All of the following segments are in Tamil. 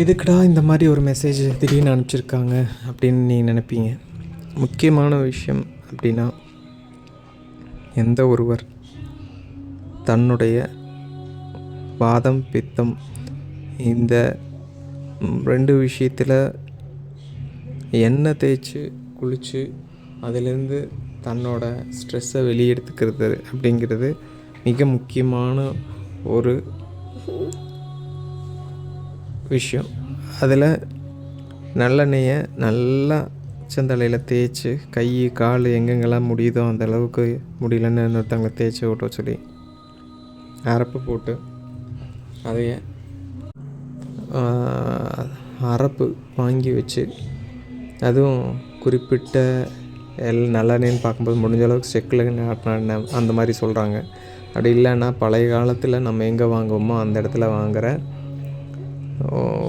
எதுக்குடா இந்த மாதிரி ஒரு மெசேஜ் திடீர்னு அனுப்பிச்சிருக்காங்க அப்படின்னு நீங்கள் நினைப்பீங்க. முக்கியமான விஷயம் அப்படின்னா, எந்த ஒருவர் தன்னுடைய வாதம் பித்தம் இந்த 2 விஷயத்தில் எண்ணெய் தேய்ச்சி குளித்து அதிலேருந்து தன்னோட ஸ்ட்ரெஸ்ஸை வெளியெடுத்துக்கிறது அப்படிங்கிறது மிக முக்கியமான ஒரு விஷயம். அதில் நல்லெண்ணெயை நல்லா செந்தலையில் தேய்ச்சி கை கால் எங்கெங்கெல்லாம் முடியுதோ அந்த அளவுக்கு முடியலன்னு இன்னொருத்தவங்களை தேய்ச்சி ஓட்ட சொல்லி அரப்பு போட்டு அதைய அரப்பு வாங்கி வச்சு, அதுவும் குறிப்பிட்ட நல்லெண்ணெய்ன்னு பார்க்கும்போது முடிஞ்ச அளவுக்கு செக்கில் ஆட்டின அந்த மாதிரி சொல்கிறாங்க. அப்படி இல்லைன்னா பழைய காலத்தில் நம்ம எங்கே வாங்குவோமோ அந்த இடத்துல வாங்குகிற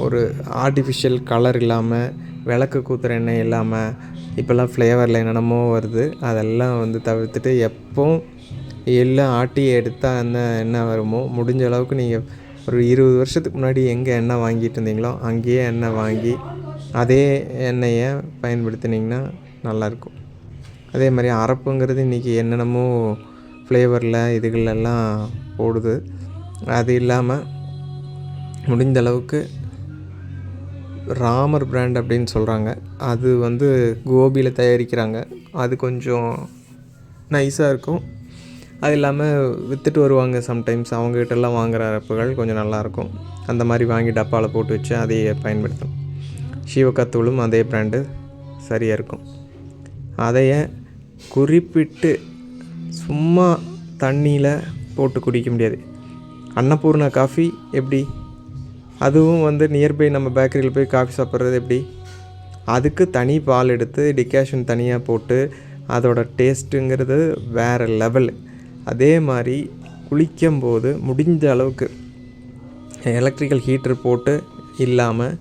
ஒரு ஆர்டிஃபிஷியல் கலர் இல்லாமல் விளக்கு கூத்துற எண்ணெய் இல்லாமல் இப்போல்லாம் ஃப்ளேவரில் என்னென்னமோ வருது. அதெல்லாம் வந்து தவிர்த்துட்டு எப்போவும் எல்லாம் ஆட்டி எடுத்தால் எண்ணெய் வருமோ முடிஞ்ச அளவுக்கு நீங்கள் ஒரு 20 வருஷத்துக்கு முன்னாடி எங்கே எண்ணெய் வாங்கிட்டு இருந்தீங்களோ அங்கேயே எண்ணெய் வாங்கி அதே எண்ணெயை பயன்படுத்தினீங்கன்னா நல்லாயிருக்கும். அதே மாதிரி அரப்புங்கிறது இன்றைக்கி என்னென்னமோ ஃப்ளேவரில் இதுகளெல்லாம் போடுது. அது இல்லாமல் முடிந்த அளவுக்கு ராமர் பிராண்ட் அப்படின்னு சொல்கிறாங்க. அது வந்து கோபியில் தயாரிக்கிறாங்க. அது கொஞ்சம் நைஸாக இருக்கும். அது இல்லாமல் விற்றுட்டு வருவாங்க சம்டைம்ஸ். அவங்ககிட்டலாம் வாங்குகிற அரப்புகள் கொஞ்சம் நல்லாயிருக்கும். அந்த மாதிரி வாங்கி டப்பாவில் போட்டு வச்சு அதையே பயன்படுத்தும். சீவக்காத்தூளும் அதே பிராண்டு சரியாக இருக்கும். அதைய குறிப்பிட்டு சும்மா தண்ணியில் போட்டு குடிக்க முடியாது. அன்னபூர்ணா காஃபி எப்படி, அதுவும் வந்து நியர்பை நம்ம பேக்கரியில் போய் காஃபி சாப்பிட்றது எப்படி, அதுக்கு தனி பால் எடுத்து டிகாஷன் தனியாக போட்டு அதோட டேஸ்ட்டுங்கிறது வேறு லெவல். அதே மாதிரி குளிக்கும்போது முடிஞ்ச அளவுக்கு எலக்ட்ரிக்கல் ஹீட்ரு போட்டு இல்லாமல்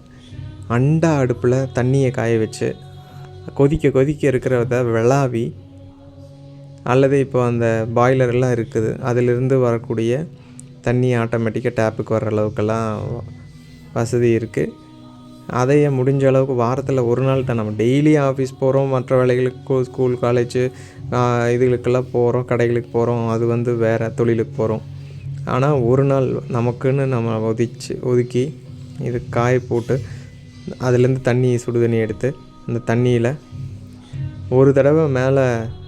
அண்டா அடுப்பில் தண்ணியை காய வச்சு கொதிக்க இருக்கிறத விளாவி, அல்லது இப்போ அந்த பாய்லரெல்லாம் இருக்குது அதிலிருந்து வரக்கூடிய தண்ணி ஆட்டோமேட்டிக்காக டேப்புக்கு வர்ற அளவுக்கெல்லாம் வசதி இருக்குது. அதையே முடிஞ்ச அளவுக்கு வாரத்தில் ஒரு நாள் தான். நம்ம டெய்லி ஆஃபீஸ் போகிறோம், மற்ற வேலைகளுக்கு ஸ்கூல் காலேஜு இதுகளுக்கெல்லாம் போகிறோம், கடைகளுக்கு போகிறோம், அது வந்து வேறு தொழிலுக்கு போகிறோம். ஆனால் ஒரு நாள் நமக்குன்னு நம்ம ஒதுக்கி இது காய போட்டு அதுலேருந்து சுடு தண்ணி எடுத்து அந்த தண்ணியில் ஒரு தடவை மேலே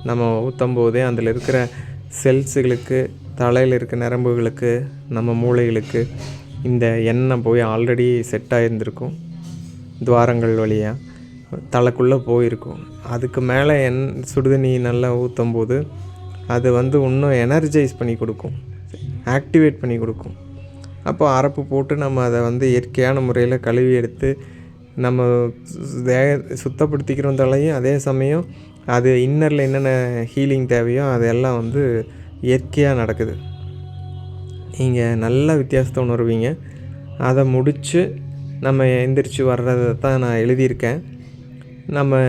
நம்ம ஊற்றும் போதே அதில் இருக்கிற செல்ஸுகளுக்கு, தலையில் இருக்க நரம்புகளுக்கு, நம்ம மூளைகளுக்கு இந்த எண்ணெய் போய் ஆல்ரெடி செட் ஆகியிருந்திருக்கும். துவாரங்கள் வழியாக தலைக்குள்ளே போயிருக்கும். அதுக்கு மேலே சுடுதண்ணி நல்லா ஊற்றும் போது அது வந்து இன்னும் எனர்ஜைஸ் பண்ணி கொடுக்கும், ஆக்டிவேட் பண்ணி கொடுக்கும். அப்போ அரப்பு போட்டு நம்ம அதை வந்து இயற்கையான முறையில் கழுவி எடுத்து நம்ம சுத்தப்படுத்திக்கிறோம் தலையும். அதே சமயம் அது இன்னரில் என்னென்ன ஹீலிங் தேவையோ அதெல்லாம் வந்து இயற்கையாக நடக்குது. நீங்கள் நல்ல வித்தியாசத்தை உணர்வீங்க. அதை முடித்து நம்ம எந்திரிச்சு வர்றதை தான் நான் எழுதியிருக்கேன். நம்ம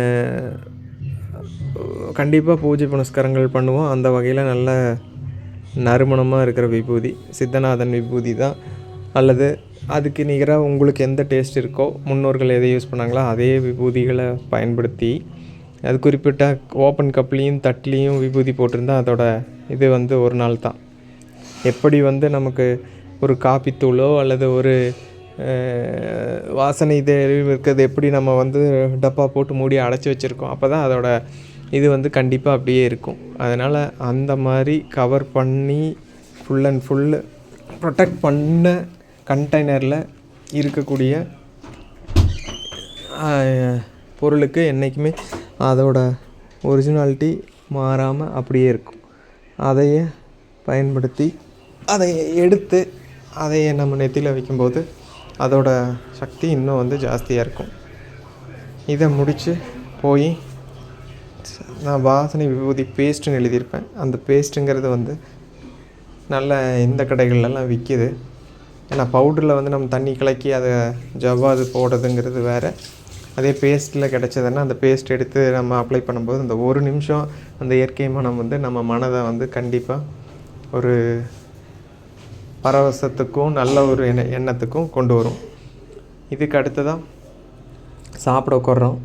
கண்டிப்பாக பூஜை புனஸ்காரங்கள் பண்ணுவோம். அந்த வகையில் நல்ல நறுமணமாக இருக்கிற விபூதி சித்தநாதன் விபூதி தான். அல்லது அதுக்கு நிகராக உங்களுக்கு எந்த டேஸ்ட் இருக்கோ, முன்னோர்கள் எதை யூஸ் பண்ணாங்களோ அதே விபூதிகளை பயன்படுத்தி, அது குறிப்பிட்ட ஓப்பன் கப்லேயும் தட்லேயும் விபூதி போட்டிருந்தால் அதோட இது வந்து ஒரு நாள் தான். எப்படி வந்து நமக்கு ஒரு காப்பி தூளோ அல்லது ஒரு வாசனை இது இருக்கிறது எப்படி நம்ம வந்து டப்பா போட்டு மூடி அடைச்சி வச்சுருக்கோம், அப்போ தான் அதோட இது வந்து கண்டிப்பாக அப்படியே இருக்கும். அதனால் அந்த மாதிரி கவர் பண்ணி ஃபுல் அண்ட் ஃபுல்லு ப்ரொடெக்ட் பண்ண கண்டெய்னரில் இருக்கக்கூடிய பொருளுக்கு என்றைக்குமே அதோட ஒரிஜினாலிட்டி மாறாமல் அப்படியே இருக்கும். அதையே பயன்படுத்தி அதை எடுத்து அதையே நம்ம நெத்தியில் வைக்கும்போது அதோட சக்தி இன்னும் வந்து ஜாஸ்தியாக இருக்கும். இதை முடித்து போய் நான் வாசனை விபூதி பேஸ்ட்டுன்னு எழுதியிருப்பேன். அந்த பேஸ்ட்டுங்கிறது வந்து நல்ல இந்த கடைகள்லாம் விற்கிது. ஏன்னா பவுடரில் வந்து நம்ம தண்ணி கலக்கி அதை ஜவ்வாது போடுறதுங்கிறது வேறு. அதே பேஸ்ட்டில் கிடச்சதுன்னா அந்த பேஸ்ட் எடுத்து நம்ம அப்ளை பண்ணும்போது அந்த ஒரு நிமிஷம் அந்த இயற்கை மனம் வந்து நம்ம மனதை வந்து கண்டிப்பாக ஒரு பரவசத்துக்கும் நல்ல ஒரு எண்ணத்துக்கும் கொண்டு வரும். இதுக்கு அடுத்ததாக சாப்பிட உட்கார்றோம்.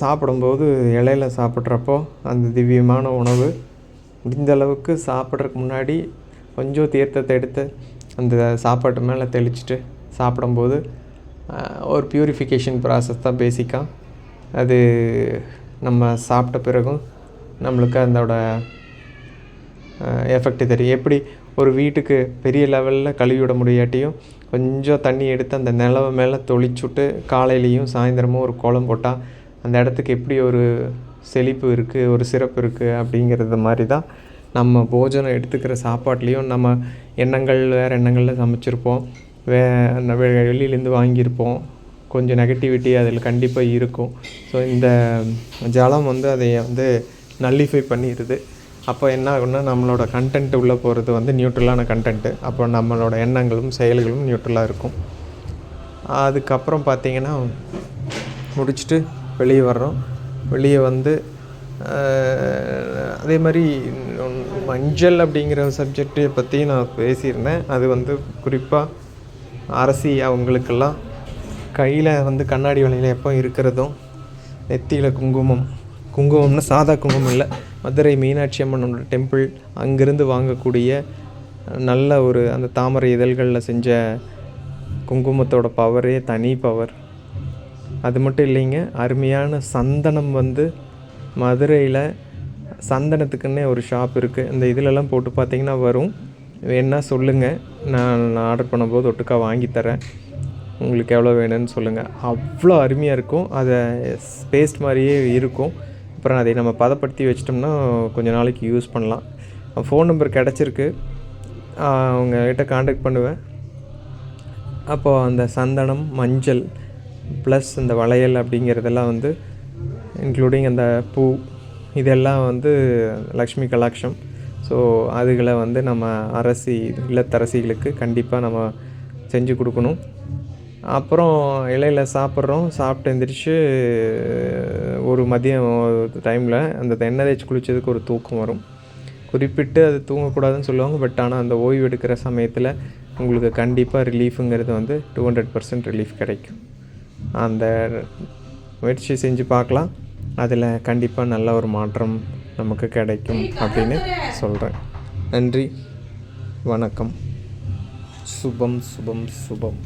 சாப்பிடும்போது இலையில சாப்பிட்றப்போ அந்த திவ்யமான உணவு முடிந்த அளவுக்கு சாப்பிட்றதுக்கு முன்னாடி கொஞ்சம் தீர்த்தத்தை எடுத்து அந்த சாப்பாட்டு மேலே தெளிச்சுட்டு சாப்பிடும்போது ஒரு ப்யூரிஃபிகேஷன் ப்ராசஸ் தான் பேசிக்காக. அது நம்ம சாப்பிட்ட பிறகும் நம்மளுக்கு அதோட எஃபெக்ட் தெரியும். எப்படி ஒரு வீட்டுக்கு பெரிய லெவலில் கழுவி விட முடியாட்டியும் கொஞ்சம் தண்ணி எடுத்து அந்த நிலவு மேலே தொளிச்சுட்டு காலையிலையும் சாயந்தரமும் ஒரு கோலம் போட்டால் அந்த இடத்துக்கு எப்படி ஒரு செழிப்பு இருக்குது, ஒரு சிறப்பு இருக்குது அப்படிங்கிறது மாதிரி தான் நம்ம போஜனம் எடுத்துக்கிற சாப்பாட்லேயும் நம்ம எண்ணங்கள் வேறு எண்ணங்களில் சமைச்சிருப்போம், வெளியிலேருந்து வாங்கியிருப்போம், கொஞ்சம் நெகட்டிவிட்டி அதில் கண்டிப்பாக இருக்கும். ஸோ இந்த ஜலம் வந்து அதை வந்து நல்லிஃபை பண்ணிடுது. அப்போ என்ன ஆகுன்னா நம்மளோட கண்டென்ட் உள்ளே போகிறது வந்து நியூட்ரலான கண்டென்ட்டு. அப்போ நம்மளோட எண்ணங்களும் செயல்களும் நியூட்ரலாக இருக்கும். அதுக்கப்புறம் பார்த்திங்கன்னா முடிச்சுட்டு வெளியே வர்றோம். வெளியே வந்து அதே மாதிரி மஞ்சள் அப்படிங்கிற சப்ஜெக்டை பற்றி நான் பேசியிருந்தேன். அது வந்து குறிப்பாக அரசி அவங்களுக்கெல்லாம் கையில் வந்து கண்ணாடி வளையல் எப்போ இருக்கிறதும், நெத்தியில் குங்குமம்னா சாதா குங்குமம் இல்லை, மதுரை மீனாட்சி அம்மனோட டெம்பிள் அங்கேருந்து வாங்கக்கூடிய நல்ல ஒரு அந்த தாமரை இதழ்களில் செஞ்ச குங்குமத்தோட பவரே தனி பவர். அது மட்டும் இல்லைங்க, அருமையான சந்தனம் வந்து மதுரையில் சந்தனத்துக்குன்னே ஒரு ஷாப் இருக்குது. இந்த இதிலெல்லாம் போட்டு பார்த்தீங்கன்னா வரும். வேணா சொல்லுங்கள், நான் ஆர்டர் பண்ணும்போது ஒட்டுக்கா வாங்கித்தரேன். உங்களுக்கு எவ்வளோ வேணும்னு சொல்லுங்கள். அவ்வளோ அருமையாக இருக்கும். அதை பேஸ்ட் மாதிரியே இருக்கும். அப்புறம் அதை நம்ம பதப்படுத்தி வச்சிட்டோம்னா கொஞ்சம் நாளைக்கு யூஸ் பண்ணலாம். ஃபோன் நம்பர் கிடச்சிருக்கு, அவங்ககிட்ட காண்டாக்ட் பண்ணுவேன். அப்போது அந்த சந்தனம், மஞ்சள் ப்ளஸ் இந்த வளையல் அப்படிங்கிறதெல்லாம் வந்து இன்க்ளூடிங் அந்த பூ இதெல்லாம் வந்து லக்ஷ்மி கலாட்சம். ஸோ அதுகளை வந்து நம்ம இல்லத்தரசிகளுக்கு கண்டிப்பாக நம்ம செஞ்சு கொடுக்கணும். அப்புறம் இலையில் சாப்பிட்றோம். சாப்பிட்டு எழுந்திரிச்சு ஒரு மதியம் டைமில் அந்த எண்ணெய் தேய்ச்சி குளித்ததுக்கு ஒரு தூக்கம் வரும். குறிப்பிட்டு அது தூங்கக்கூடாதுன்னு சொல்லுவாங்க. பட் ஆனால் அந்த ஓய்வு எடுக்கிற சமயத்தில் உங்களுக்கு கண்டிப்பாக ரிலீஃபுங்கிறது வந்து 200% ரிலீஃப் கிடைக்கும். அந்த முயற்சி செஞ்சு பார்க்கலாம். அதில் கண்டிப்பாக நல்ல ஒரு மாற்றம் நமக்கு கிடைக்கும் அப்படின்னு சொல்கிறேன். நன்றி, வணக்கம். சுபம் சுபம் சுபம்.